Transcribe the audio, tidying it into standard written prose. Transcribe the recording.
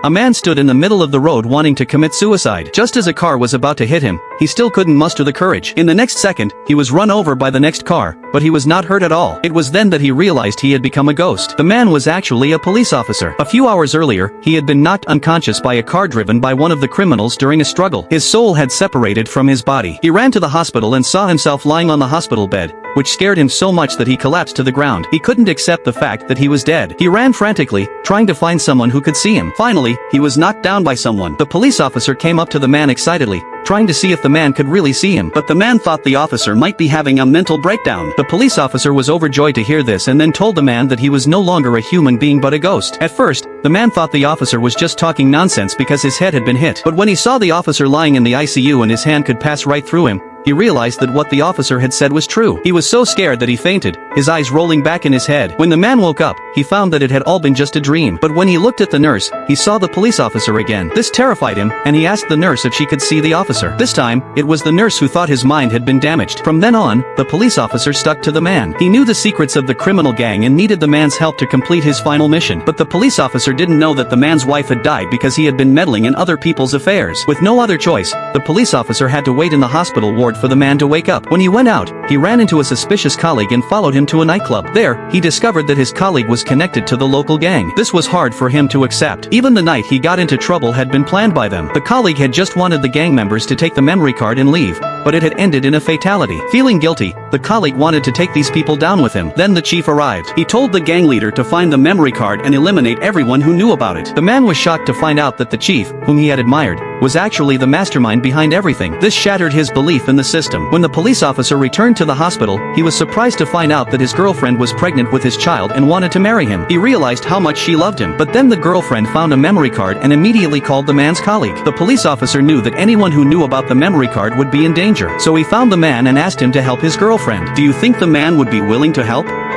A man stood in the middle of the road wanting to commit suicide. Just as a car was about to hit him, he still couldn't muster the courage. In the next second, he was run over by the next car, but he was not hurt at all. It was then that he realized he had become a ghost. The man was actually a police officer. A few hours earlier, he had been knocked unconscious by a car driven by one of the criminals during a struggle. His soul had separated from his body. He ran to the hospital and saw himself lying on the hospital bed, which scared him so much that he collapsed to the ground. He couldn't accept the fact that he was dead. He ran frantically, trying to find someone who could see him. Finally, he was knocked down by someone. The police officer came up to the man excitedly, trying to see if the man could really see him. But the man thought the officer might be having a mental breakdown. The police officer was overjoyed to hear this and then told the man that he was no longer a human being but a ghost. At first, the man thought the officer was just talking nonsense because his head had been hit. But when he saw the officer lying in the ICU and his hand could pass right through him, he realized that what the officer had said was true. He was so scared that he fainted, his eyes rolling back in his head. When the man woke up, he found that it had all been just a dream. But when he looked at the nurse, he saw the police officer again. This terrified him, and he asked the nurse if she could see the officer. This time, it was the nurse who thought his mind had been damaged. From then on, the police officer stuck to the man. He knew the secrets of the criminal gang and needed the man's help to complete his final mission. But the police officer didn't know that the man's wife had died because he had been meddling in other people's affairs. With no other choice, the police officer had to wait in the hospital ward for the man to wake up. When he went out, he ran into a suspicious colleague and followed him to a nightclub. There, he discovered that his colleague was connected to the local gang. This was hard for him to accept. Even the night he got into trouble had been planned by them. The colleague had just wanted the gang members to take the memory card and leave, but it had ended in a fatality. Feeling guilty, the colleague wanted to take these people down with him. Then the chief arrived. He told the gang leader to find the memory card and eliminate everyone who knew about it. The man was shocked to find out that the chief, whom he had admired, was actually the mastermind behind everything. This shattered his belief in the system. When the police officer returned to the hospital, he was surprised to find out that his girlfriend was pregnant with his child and wanted to marry him. He realized how much she loved him. But then the girlfriend found a memory card and immediately called the man's colleague. The police officer knew that anyone who knew about the memory card would be in danger. So he found the man and asked him to help his girlfriend. Do you think the man would be willing to help?